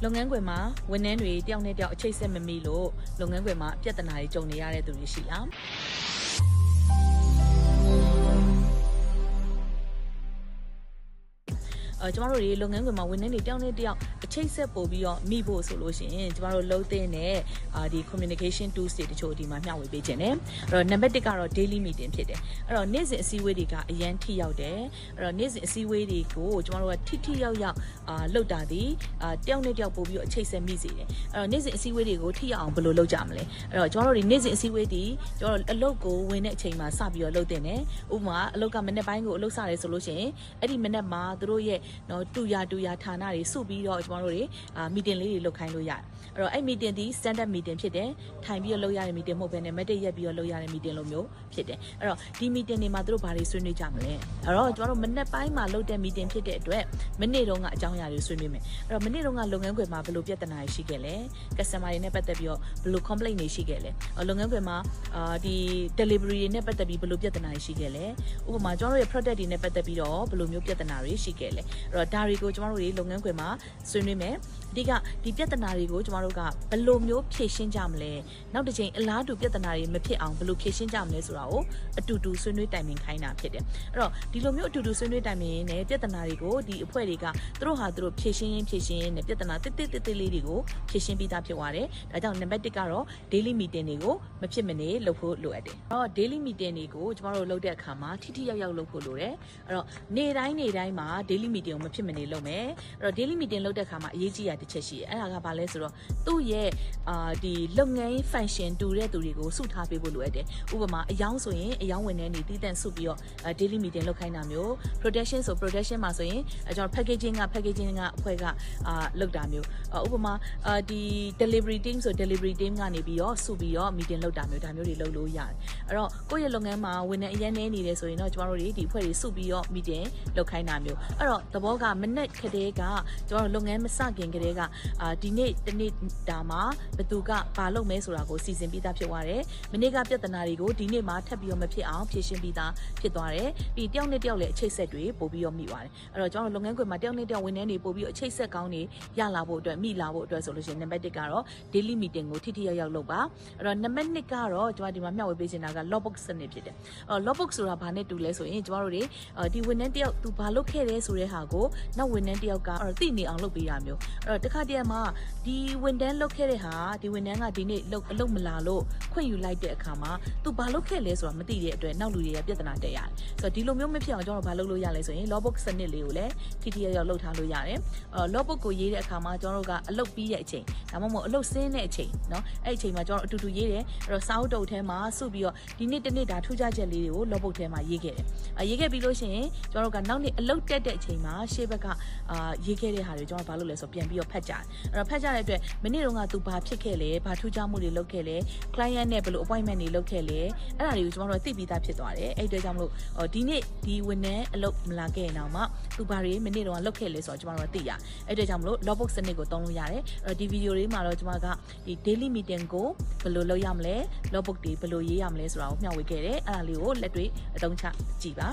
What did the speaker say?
လုပ်ငန်းခွင်မှာဝန်ထမ်းတွေတယောက်နဲ့တယောက်အချိတ်ဆက်မမိလို့လုပ်ငန်းခွင်မှာပြဿနာတွေကြုံနေရတဲ့သူတွေရှိလားကျမတို့တွေလုပ်ငန်းခွင်မှာဝန်ထမ်းတွေတယောက်နဲ့တယောက်အချိတ်ဆက်ပို့ပြီးတော့မိဖို့ဆိုလို့ရှိရင်ကျမတို့လုံးသိတဲ့ဒီ communication tools တွေတချို့ဒီမှာမျှဝေပေးခြင်းတယ်အဲ့တော့ number 1ကတော့ daily meeting ဖြစ်တယ်အဲ့တော့နေ့စဉ်အစည်းအဝေးတွေကအရန်ထိရောက်တယ်အဲ့တော့နေ့စဉ်အစည်းအဝေးတွေကိုကျမတို့ကထိရောက်လုပ်တာဒီတယောက်နဲ့တယောက်ပို့ပြီးတော့အချိတ်ဆက်မိစေတယ်အဲ့တော့နေ့စဉ်အစည်းအဝေးတွေကိုထိရောက်အောင်ဘယ်လိုလုပ်ကြမလဲအဲ့တော့ကျမတို့တွေနေ့စဉ်အစည်းအဝေးတွေကျမတို့အလုပ်ကိုဝင်တဲ့အချိန်မှာစပြီးတော့လုပ်တင်တယ်ဥပမာအလုပ်ကမနေ့ပိုင်းကိုအလုပ်စတယ်ဆိုလို့ရှိရင်အဲ့ဒီမနေ့မှာသူတို့ရဲ့နော်တူရဌာနတွေစုပြီးတော့ကျမတို့တွေmeeting လေးတွေလုပ်ခိုင်းလို့ရတယ်အဲ့တော့အဲ့ meeting ဒီ standard meeting ဖြစ်တယ်ထိုင်ပြီးတော့လုပ်ရတဲ့ meeting မဟုတ်ဘဲနဲ့ method ရက်ပြီးတော့လုပ်ရတဲ့ meeting လိုမျိုးဖြစ်တယ်အဲ့တော့ဒီ meeting တွေမှာသူတို့ဘာတွေဆွေးနွေးကြမလဲအဲ့တော့ကျမတို့မနေ့ပိုင်းမှာလုပ်တဲ့ meeting ဖြစ်တဲ့အတွက်မနေ့တုန်းကအကြောင်းအရာတွေဆွေးနွေးမယ်အဲ့တော့မနေ့တုန်းကလုပ်ငန်းခွင်မှာဘယ်လိုပြဿနာတွေရှိခဲ့လဲ customer တွေနဲ့ပတ်သက်ပြီးတော့ဘယ်လို complaint တွေရှိခဲ့လဲလုပ်ငန်းခွင်မှာဒီ delivery တွေနဲ့ပတ်သက်ပြီးဘယ်လိုပြဿနာတွေရှိခဲ့လဲဥပမာကျမတို့ရဲ့ product တွေနဲ့ပတ်သက်ပြီးတော့ဘယ်လိုမျိုးပြဿနာတွေရှိခဲ့လဲအဲ့တော့ဒါတွေကိုကျမတို့တွေလုပ်ငန်းခွင်မှာဆွေးနွေးမယ်အဓိကဒီပြဿနာတွေကိုကျမတို့ကဘယ်လိုမျိုးဖြေရှင်းကြမလဲနောက်တစ်ချိန်အလားတူပြဿနာတွေမဖြစ်အောင်ဘယ်လိုဖြေရှင်းကြမလဲဆိုတာကိုအတူတူဆွေးနွေးတိုင်ပင်ခိုင်းတာဖြစ်တယ်အဲ့တော့ဒီလိုမျိုးအတူတူဆွေးနွေးတိုင်ပင်နဲ့ပြဿနာတွေကိုဒီအဖွဲ့တွေကသူတို့ဟာသူတို့ဖြေရှင်းနဲ့ပြဿနာတစ်လေးတွေကိုဖြေရှင်းပြီးသားဖြစ်သွားတယ်ဒါကြောင့်နံပါတ်1ကတော့ daily meeting တွေကိုမဖြစ်မနေလုပ်ဖို့လိုအပ်တယ်အဲ့တော့ daily meeting တွေကိုကျမတို့လုပ်တဲ့အခါမှာထိရောက်လုပ်ဖို့လိုတယ်အဲ့တော့နေ့တိုင်းမှာ daily meeting ကိုမဖြစ်မနေလုပ်မယ်အဲ့တော့ daily meeting လုပ်တဲ့အခါမှာအရေးကြီးတာတစ်ချက်ရှိတယ်အဲ့ဒါကဘာလဲဆိုတော့သူ့ရဲ့ဒီလုပ်ငန်း function တူတဲ့သူတွေကိုစုထားပေးဖို့လိုအပ်တယ်ဥပမာအယောင်းဆိုရင်အယောင်းဝန်ထမ်းတွေတည်တံ့စုပြီးတော့ daily meeting လုပ်ခိုင်းတာမျိုး production ဆို production မှာဆိုရင်ကျွန်တော် packaging ကအဖွဲ့ကလုပ်တာမျိုးဥပမာဒီ delivery team ဆို delivery team ကနေပြီးတော့စုပြီးတော့ meeting လုပ်တာမျိုးဒါမျိုးတွေလုပ်လို့ရတယ်အဲ့တော့ကိုယ့်ရဲ့လုပ်ငန်းမှာဝန်ထမ်းအရင်နေနေတယ်ဆိုရင်တော့ကျွန်တော်တို့ဒီအဖွဲ့တွေစုပြီးတော့ meeting လုပ်ခိုင်းတာမျိုးအဲ့တော့သဘောကမနေ့ကတည်းကကျွန်တော်လုပ်ငန်းမစခင်ကတည်းကဒီနေ့တနေ့ဒါမှဘသူကဘာလုပ်မဲဆိုတာကိုစီစဉ်ပြီးသားဖြစ်သွားတယ်မနေ့ကပြဿနာတွေကိုဒီနေ့မှထပ်ပြီးတော့မဖြစ်အောင်ဖြေရှင်းပြီးသားဖြစ်သွားတယ်ပြီးတယောက်နဲ့တယောက်လည်းအချိတ်ဆက်တွေပို့ပြီးတော့မိသွားတယ်အဲ့တော့ကျွန်တော်လုပ်ငန်းခွင်မှာတယောက်နဲ့တယောက်ဝန်ထမ်းတွေပို့ပြီးအချိတ်ဆက်ကောင်းတွေရလာဖို့အတွက်မိလာဖို့အတွက်ဆိုလို့ရှိရင်နံပါတ်1ကတော့ daily meeting ကိုထိရောက်လုပ်ပါအဲ့တော့နံပါတ်2ကတော့ကျွန်တော်ဒီမှာမျှဝေပေးချင်တာက logbook စနစ်ဖြစ်တယ်logbook ဆိုတာဘာနဲ့တူလဲဆိုရင်ကျွန်တော်တို့တွေဒီဝန်ထမ်းတယောက်သူဘာလုပ်ခဲ့တယ်ဆိုတဲ့ဟာကိုနောက်ဝန်ထမ်းတယောက်ကသိနေအောင်လုပ်ပေးရမျိုးအဲ့တော့တစ်ခါတည်းမှာဒီဝန်ထမ်းလုပ်ခဲ့တဲ့ဟာဒီဝန်ထမ်းကဒီနေ့အလုပ်မလာလို့ခွင့်ယူလိုက်တဲ့အခါမှာသူဘာလုပ်ခဲ့လဲဆိုတာမသိတဲ့အတွက်နောက်လူတွေကပြဿနာတက်ရတယ်ဆိုတော့ဒီလိုမျိုးမဖြစ်အောင်ကျွန်တော်ဘာလုပ်လို့ရလဲဆိုရင် logbook စနစ်လေးကိုလည်းထိရောက်လုပ်ထားလို့ရတယ်logbook ကိုရေးတဲ့အခါမှာကျွန်တော်တို့ကအလုပ်ပြီးတဲ့အချိန်ဒါမှမဟုတ်အလုပ်ဆင်းတဲ့အချိန်เนาะအဲ့အချိန်မှာကျွန်တော်အတူတူရေးတယ်အဲ့တော့စာအုပ်တုပ်ထဲမှာစုပြီးတော့ဒီနေ့တစ်နေ့ဒါထူးခြားချက်လေးတွေကို logbook ထဲမှာရေးခဲ့တယ်ရေးခဲ့ပြီးလို့ရှိရင်ကျွန်တော်တို့ကနောက်နေ့အလုပ်တက်တဲ့အချိန်မှာရှေ့ဘက်ကရေးခဲ့တဲ့ဟာတွေကျွန်တော်ဘာလုပ်လဲဆိုပြန်ပြီးတော့ဖတ်ကြတယ်အဲ့တော့ဖတ်ကြတဲ့အတွက်မနေ့တုန်းကသူဘာဖြစ်ခဲ့လဲဘာထူးခြားမှုတွေလုပ်ခဲ့လဲ client နဲ့ဘယ်လို appointment တွေလုပ်ခဲ့လဲအဲ့ဒါတွေကိုကျွန်တော်တို့သိပြီးသားဖြစ်သွားတယ်အဲ့အတွက်ကြောင့်မလို့ဒီနေ့ဒီဝန်ထမ်းအလုပ်မလာခဲ့ရင်တော့မှသူဘာတွေမနေ့တုန်းကလုပ်ခဲ့လဲဆိုတော့ကျွန်တော်တို့သိရအဲ့အတွက်ကြောင့်မလို့ logbook စနစ်ကိုသုံးလို့ရတယ်အဲ့တော့ဒီဗီဒီယိုလေးမှာတော့ကျွန်မကဒီ daily meeting ကိုဘယ်လိုလုပ်ရမလဲ logbook တွေဘယ်လိုရေးရမလဲဆိုတာကိုမျှဝေခဲ့တယ်အဲ့ဒါလေးကိုလက်တွေ့အသုံးချကြည့်ပါ